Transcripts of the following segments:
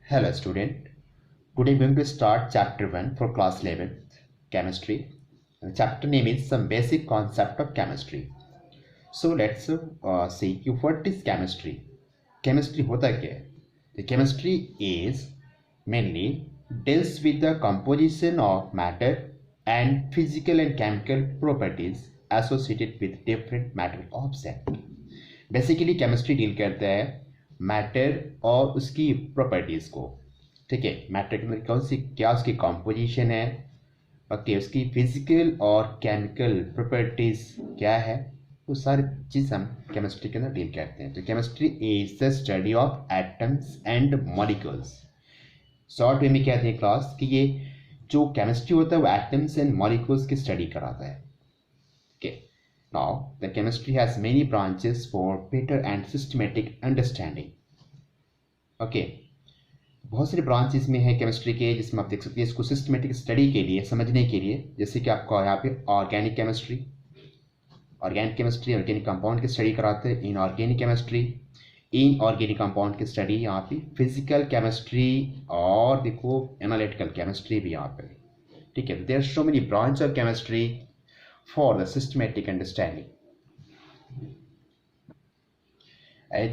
Hello student. Today we are going to start chapter 1 for class 11th chemistry. The chapter name is some basic concept of chemistry. So let's see what is chemistry. Chemistry होता क्या है? The chemistry is mainly deals with the composition of matter and physical and chemical properties associated with different matter object. Basically chemistry deal करता है matter और उसकी properties को. ठीक है, मैटर के अंदर कौन सी क्या उसकी कॉम्पोजिशन है, ओके, उसकी फिजिकल और केमिकल प्रॉपर्टीज़ क्या है, वो सारी चीज़ हम केमिस्ट्री के अंदर डील करते हैं. तो chemistry is the study of atoms and molecules. Short way में कहते हैं क्लास कि ये जो केमिस्ट्री होता है वो एटम्स एंड मॉलिक्यूल्स की स्टडी कराता है. Now, the chemistry has many branches for better and systematic understanding. Okay, बहुत सारे ब्रांचेस में है केमिस्ट्री के, जिसमें आप देख सकते हैं इसको सिस्टमेटिक स्टडी के लिए, समझने के लिए. जैसे कि आपको यहाँ पे ऑर्गेनिक केमिस्ट्री ऑर्गेनिक कंपाउंड की स्टडी कराते हैं. इनऑर्गेनिक कंपाउंड की स्टडी यहाँ पे, फिजिकल केमिस्ट्री और देखो एनालिटिकल केमिस्ट्री भी यहाँ पे. ठीक है, there are so many branch of chemistry for the systematic understanding.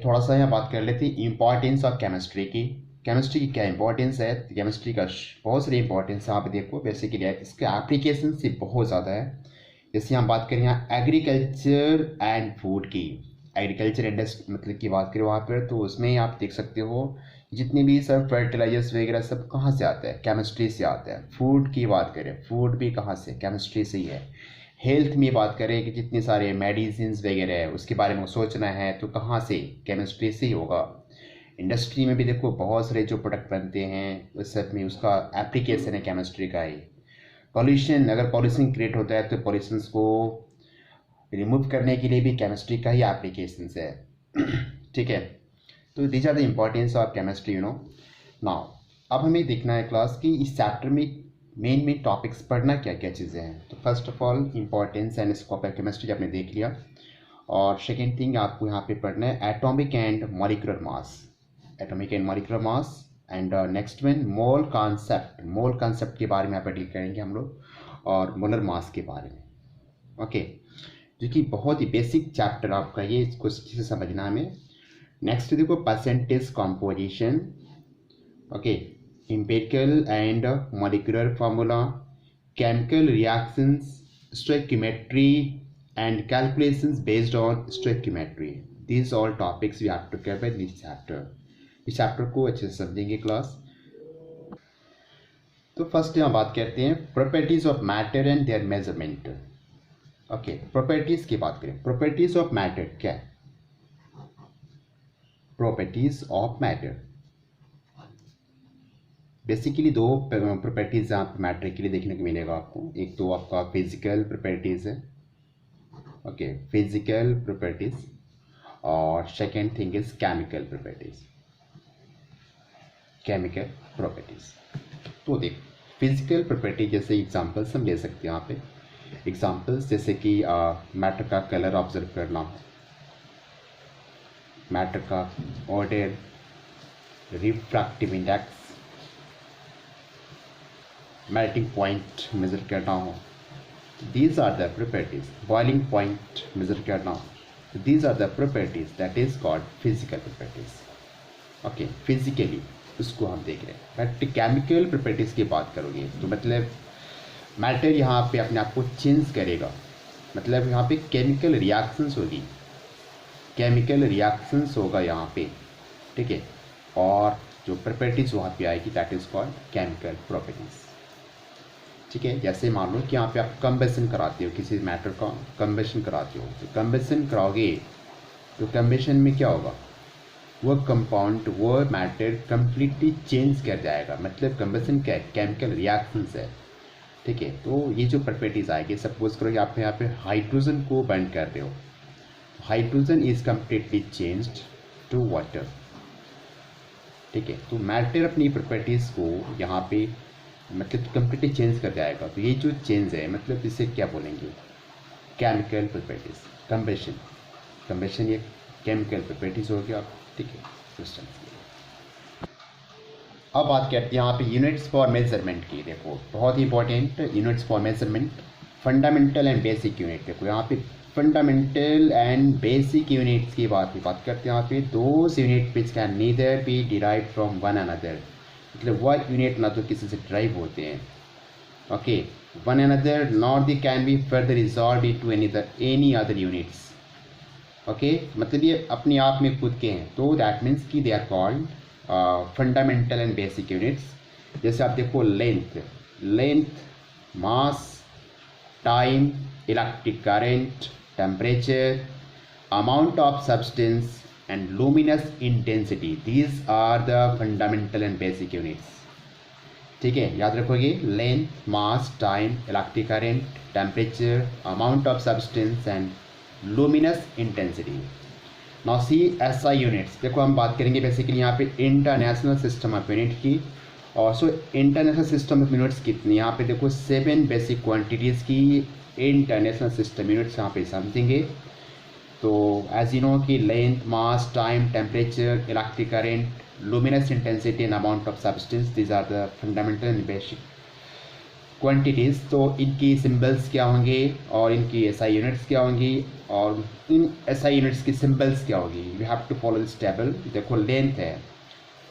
थोड़ा सा यहाँ बात कर लेते हैं इम्पोर्टेंस ऑफ केमिस्ट्री की. केमिस्ट्री की क्या इंपॉर्टेंस है? केमिस्ट्री का बहुत सारी इंपॉर्टेंस यहाँ पे देखो. बेसिकली इसके एप्लीकेशन से बहुत ज़्यादा है. जैसे हम बात करें यहाँ एग्रीकल्चर एंड फूड की, एग्रीकल्चर इंडस्ट्री मतलब की बात करें वहाँ पर, तो उसमें आप देख सकते हो जितने भी सब फर्टिलाइजर्स वगैरह सब कहाँ से आते हैं? केमिस्ट्री से आते हैं. फूड की बात करें, फूड भी कहाँ से? केमिस्ट्री से ही है. हेल्थ में बात करें कि जितने सारे मेडिसिन वगैरह है उसके बारे में सोचना है तो कहाँ से? केमिस्ट्री से ही होगा. इंडस्ट्री में भी देखो बहुत सारे जो प्रोडक्ट बनते हैं उस सब में उसका एप्लीकेशन है केमिस्ट्री का ही. पॉल्यूशन, अगर पॉल्यूशन क्रिएट होता है तो पॉल्यूशन को रिमूव करने के लिए भी केमिस्ट्री का ही एप्लीकेशन है. ठीक है, तो these are the importance of chemistry now. अब हमें देखना है क्लास की इस चैप्टर में मेन टॉपिक्स पढ़ना क्या क्या चीज़ें हैं. तो first of all importance and scope of chemistry आपने देख लिया. और सेकेंड थिंग आपको यहाँ पे पढ़ना है atomic and molecular mass. And next one mole concept के बारे में यहाँ पर डील करेंगे हम लोग, और मोलर मास के बारे में. ओके, जो कि बहुत ही बेसिक चैप्टर आपका ये, इसको अच्छे से समझना हमें. नेक्स्ट देखो percentage composition. Okay, empirical and molecular formula, chemical reactions, stoichiometry and calculations based on stoichiometry. These all topics we have to cover in this chapter. इस चैप्टर को अच्छे से समझेंगे क्लास. तो फर्स्ट यहाँ बात करते हैं properties of matter and there measurement. Okay, properties की बात करें. प्रॉपर्टीज ऑफ मैटर क्या है? प्रॉपर्टीज ऑफ मैटर बेसिकली दो प्रॉपर्टीज़ आप मैटर के लिए देखने को मिलेगा आपको. एक तो आपका फिजिकल प्रॉपर्टीज़ है, ओके, फिजिकल प्रॉपर्टीज़, और second thing is chemical properties. तो देख फिजिकल प्रॉपर्टी जैसे एग्जांपल्स हम ले सकते हैं यहाँ पे. एग्जांपल्स जैसे कि मैटर का कलर ऑब्जर्व करना, मैटर का order, refractive index, melting point measure करना हो. These are the properties. Boiling point measure करना हो. These are the properties that is called physical properties. Okay, physically उसको हम देख रहे हैं. बट केमिकल प्रॉपर्टीज़ की बात करोगे तो मतलब मैटर यहाँ पे अपने आप को चेंज करेगा. मतलब यहाँ पे केमिकल रिएक्शंस होगा यहाँ पे. ठीक है, और जो प्रॉपर्टीज वहाँ पे आएगी that is called chemical properties. ठीक है, जैसे मान लो कि यहाँ पे आप कंबेशन कराते हो, किसी मैटर का कंबेशन कराते हो. तो कंबेशन कराओगे तो कंबेशन में क्या होगा? वो कंपाउंड, वो मैटर कंप्लीटली चेंज कर जाएगा. मतलब कंबेशन क्या है? केमिकल रिएक्शंस है. ठीक है, तो ये जो प्रॉपर्टीज आएगी, सपोज करो कि आप यहाँ पे हाइड्रोजन को बर्न कर रहे हो. Hydrogen is completely changed to water. ठीक है, तो मैटर अपनी प्रॉपर्टीज़ को यहाँ पे मतलब कंप्लीटली चेंज कर जाएगा. तो ये जो चेंज है मतलब इसे क्या बोलेंगे? Chemical properties. कंबेशन ये केमिकल प्रॉपर्टीज हो गया. ठीक है, सिस्टम. अब बात करते हैं यहाँ पे यूनिट्स फॉर मेजरमेंट की। देखो बहुत ही important units for measurement, fundamental and basic unit. देखो यहाँ पे फंडामेंटल एंड बेसिक यूनिट्स की बात करते हैं यहाँ पे। Those unit which can neither be derive from one another, मतलब वह यूनिट ना तो किसी से ड्राइव होते हैं, okay, one another, not the can be further resolve into any other units, okay, मतलब ये अपने आप में खुद के हैं। तो दैट मीन्स कि they are called fundamental and basic units. जैसे आप देखो length, mass, time, electric current, temperature, amount of substance and luminous intensity, these are the fundamental and basic units. ठीक है, याद रखोगे, length, mass, time, electric current, temperature, amount of substance and luminous intensity. Now see SI units. देखो हम बात करेंगे basically यहाँ पे इंटरनेशनल सिस्टम ऑफ यूनिट की। और so international system of units कितनी, यहाँ पे देखो 7 बेसिक क्वांटिटीज़ की इंटरनेशनल सिस्टम यूनिट्स यहाँ पे समझेंगे। तो एज यू नो कि length, mass, time, temperature, electric current, luminous intensity and amount of substance, these are the fundamental and basic quantities. तो इनकी सिंबल्स क्या होंगे और इनकी SI यूनिट्स क्या होंगी और इन SI यूनिट्स की सिंबल्स क्या होगी। We have to follow this table. देखो लेंथ है,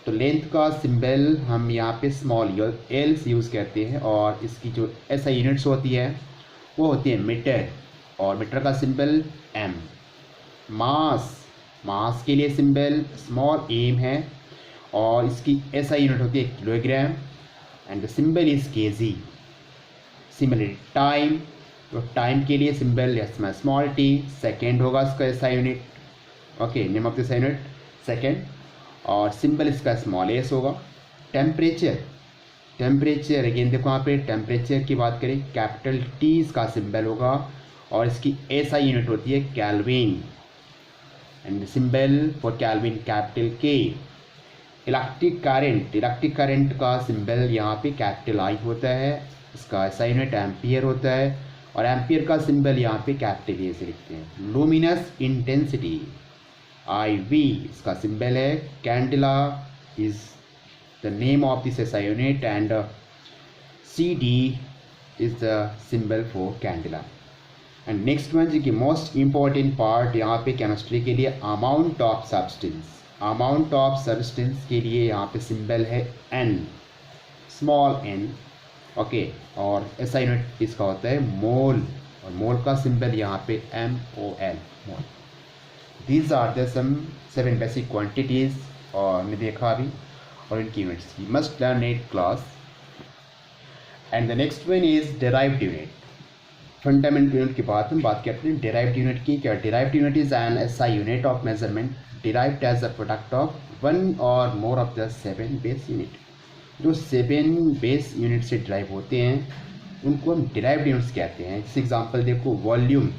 तो लेंथ का सिंबल हम यहाँ पे स्मॉल एल यूज़ करते हैं, और इसकी जो SI यूनिट्स होती है वो होती है मीटर, और मीटर का सिंबल M। मास के लिए सिंबल स्मॉल m है, और इसकी SI यूनिट होती है kilogram, and the symbol is kg। Similarly time, तो टाइम के लिए सिंबल स्मॉल t, सेकेंड होगा इसका SI unit, okay, name of this unit second, और सिंबल इसका स्मॉल s होगा। टेम्परेचर अगेन देखो यहाँ पे टेम्परेचर की बात करें, कैपिटल T इसका सिंबल होगा, और इसकी SI यूनिट होती है kelvin, and symbol for kelvin capital K। Electric current का सिंबल यहाँ पे कैपिटल I होता है, इसका SI यूनिट एम्पियर होता है, और एम्पियर का सिंबल यहाँ पे कैपिटल A से लिखते हैं। लुमिनस इंटेंसिटी IV, इसका सिंबल है candela, is the name of this SI unit, and CD is the symbol for candela. And next one जी की मोस्ट इंपॉर्टेंट पार्ट यहाँ पे केमिस्ट्री के लिए, अमाउंट ऑफ सब्सटेंस के लिए यहाँ पे सिंबल है N, स्मॉल n, ओके, और SI यूनिट इसका होता है मोल, और मोल का सिंबल यहाँ पे MOL, mole. These are the some 7 basic quantities और हमने देखा अभी, और इनकी यूनिट्स की must learn it class. And the next one is derived unit. Fundamental unit की हम बात करते हैं डेराइव्ड यूनिट की। क्या derived unit is an SI unit of measurement derived as a product of one or more of the 7 base unit. जो 7 base unit से drive होते हैं उनको हम डिराइव्ड यूनिट्स कहते हैं। जैसे एग्जांपल देखो, वॉल्यूम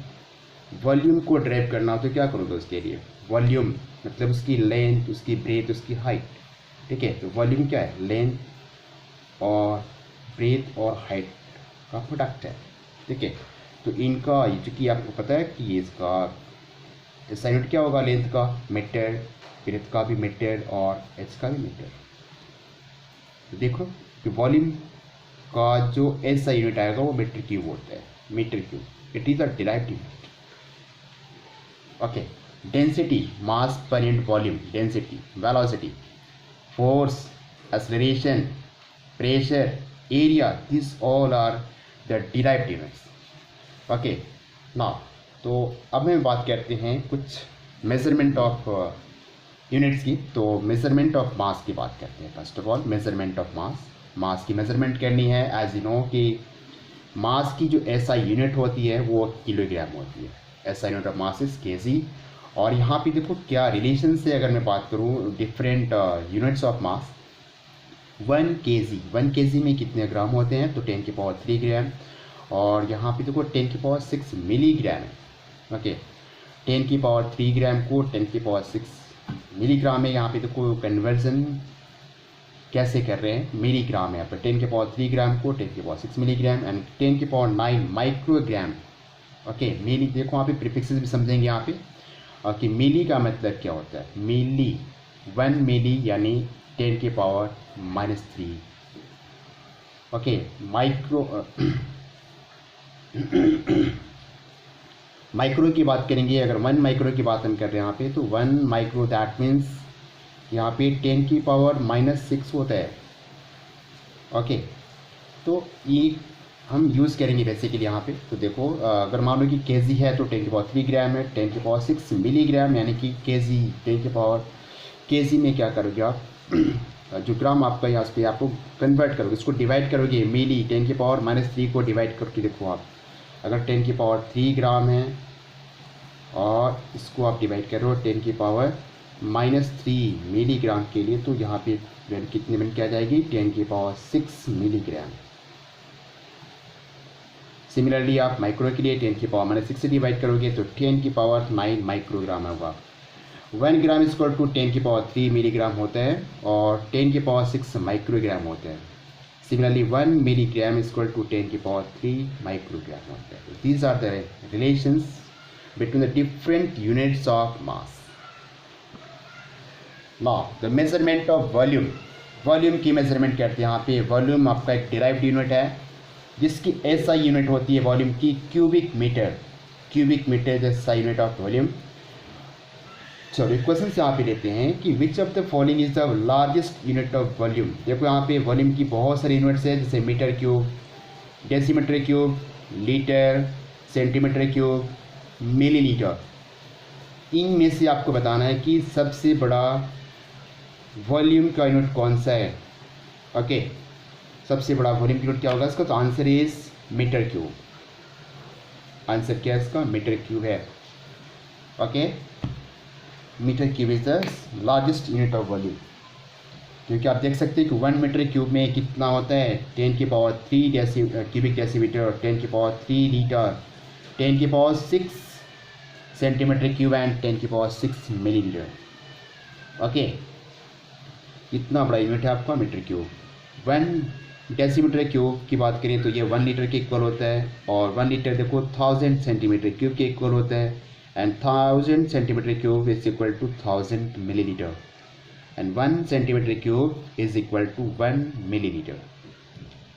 को ड्राइव करना हो तो क्या करोगे उसके लिए, वॉल्यूम मतलब उसकी लेंथ, उसकी ब्रेथ, उसकी हाइट, ठीक है। तो वॉल्यूम क्या है, लेंथ और ब्रेथ और हाइट का प्रोडक्ट है, ठीक है। तो इनका चूँकि आपको पता है कि इसका SI यूनिट क्या होगा, लेंथ का मीटर, ब्रेथ का भी मीटर और एच का भी मीटर। तो देखो कि वॉल्यूम का जो SI यूनिट आएगा वो मीटर क्यूब होता है, metre cube. It is a derived unit, okay. Density, mass per unit volume, density, velocity, force, acceleration, pressure, area, this all are the derived units, okay. Now तो अब हम बात करते हैं कुछ मेजरमेंट ऑफ यूनिट्स की। तो मेजरमेंट ऑफ मास की बात करते हैं। First of all measurement of mass की मेजरमेंट करनी है। एज यू नो कि मास की जो SI यूनिट होती है वो किलोग्राम होती है। SI unit of mass is kg। और यहाँ पे देखो क्या रिलेशन से अगर मैं बात करूँ different units of mass, 1 kg में कितने ग्राम होते हैं, तो 10 की पावर 3 ग्राम। और यहाँ पे देखो 10 की पावर 6 मिलीग्राम है, ओके। 10 की पावर 3 ग्राम को 10 की पावर 6 मिलीग्राम में यहाँ पे देखो कन्वर्जन कैसे कर रहे हैं, मिलीग्राम है यहाँ पर। 10 की पावर 3 ग्राम को 10 की पावर 6 मिलीग्राम, एंड 10 की पावर 9 माइक्रोग्राम, ओके। मिली देखो यहाँ पे प्रीफिक्सेस भी समझेंगे यहाँ पे कि मिली का मतलब क्या होता है। मिली 1 मिली यानी 10 की पावर -3। ओके, माइक्रो की बात करेंगे। अगर 1 माइक्रो की बात हम कर रहे हैं यहाँ पे, तो 1 माइक्रो दैट मीन्स यहाँ पे 10 की पावर -6 होता है। ओके, तो ये हम यूज़ करेंगे बेसिकली यहाँ पे। तो देखो, अगर मान लो कि केजी है तो 10 की पावर 3 ग्राम है, 10 की पावर 6 मिलीग्राम, यानी कि केजी 10 की पावर केजी में क्या करोगे आप जो ग्राम आपका यहाँ पे आपको कन्वर्ट करोगे, इसको डिवाइड करोगे मिली 10 की पावर -3 को डिवाइड करके देखो आप, अगर 10 की पावर 3 ग्राम है और इसको आप डिवाइड करो 10 की पावर -3 मिलीग्राम के लिए, तो यहाँ पे कितने बन के आ जाएगी 10 की पावर 6 मिलीग्राम। सिमिलरली आप माइक्रो के लिए 10 की पावर -6 से डिवाइड करोगे तो 10 की पावर 9 माइक्रोग्राम होगा। 1 ग्राम इक्वल टू 10 की पावर 3 मिलीग्राम होता है और 10 की पावर 6 माइक्रोग्राम होता है। सिमिलरली 1 मिलीग्राम इक्वल टू 10 की पावर 3 माइक्रोग्राम होता है। These are the relations between the different units of mass. Now the measurement of volume, volume की मेजरमेंट करते हैं यहाँ पे। वॉल्यूम आपका एक डिराइव्ड यूनिट है जिसकी ऐसा यूनिट होती है वॉल्यूम की क्यूबिक मीटर। क्यूबिक मीटर जैसा यूनिट ऑफ वॉल्यूम। चलो क्वेश्चन से यहाँ पे लेते हैं कि which of the following is the largest unit of volume. देखो यहाँ पे वॉल्यूम की बहुत सारी यूनिट्स है, जैसे metre cube, decimetre cube, litre, centimetre cube, millilitre. इनमें से आपको बताना है कि सबसे बड़ा वॉल्यूम का यूनिट कौन सा है। ओके, सबसे बड़ा वॉल्यूम यूनिट क्या होगा इसका, तो answer is metre cube. Answer क्या है इसका, मीटर क्यूब है। Okay, metre cube is the largest unit of volume, क्योंकि आप देख सकते हैं कि 1 मीटर क्यूब में कितना होता है 10 की पावर 3 क्यूबिक डेसीमीटर, 10 की पावर 3 लीटर, 10 की पावर 6 सेंटीमीटर क्यूब एंड 10 की पावर 6 मिलीलीटर। ओके, इतना बड़ा यूनिट है आपका मीटर क्यूब। 1 डेसीमीटर क्यूब की बात करें तो ये 1 लीटर के इक्वल होता है, और 1 लीटर देखो 1000 सेंटीमीटर क्यूब के इक्वल होता है, and 1000 centimetre cube is equal to 1000 millilitre, and 1 centimetre cube is equal to 1 millilitre.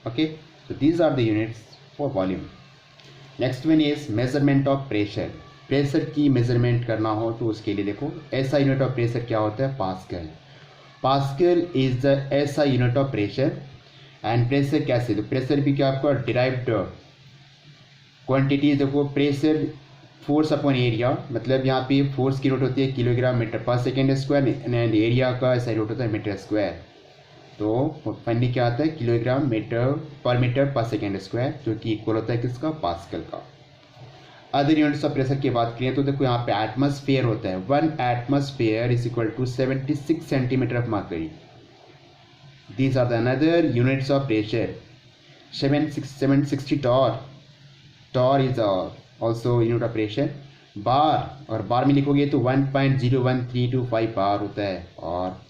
Okay, so these are the units for volume. Next one is measurement of pressure. Pressure की measurement करना हो तो उसके लिए देखो ऐसा यूनिट ऑफ प्रेशर क्या होता है, पास्कल। पास्कल इज द ऐसा unit of pressure. And pressure कैसे, तो प्रेशर भी क्या आपका डिराइव्ड क्वांटिटी। देखो प्रेशर फोर्स अपॉन एरिया, मतलब यहाँ पे फोर्स की यूनिट होती है किलोग्राम मीटर पर सेकेंड स्क्वायर, एंड एरिया का ऐसा यूनिट होता है मीटर स्क्वायर। तो फाइनली क्या आता है किलोग्राम मीटर पर सेकेंड स्क्वायर, जो कि इक्वल होता है किसका, पास्कल का। अदर यूनिट्स ऑफ प्रेशर की बात करें तो देखो यहाँ पे एटमॉस्फेयर होता है। 1 atmosphere is equal to 76 centimetre of mercury. These are the another units of pressure. 760 torr is also unit of pressure. Bar, और बार में लिखोगे तो 1.01325 बार होता है, और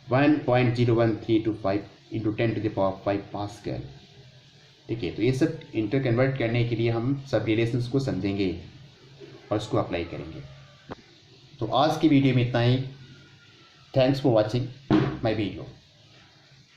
1.01325 into 10 to the power 5 pascal. ठीक है, तो ये सब इंटर कन्वर्ट करने के लिए हम सब रिलेशंस को समझेंगे और उसको अप्लाई करेंगे। तो आज की वीडियो में इतना ही। Thanks for watching my video.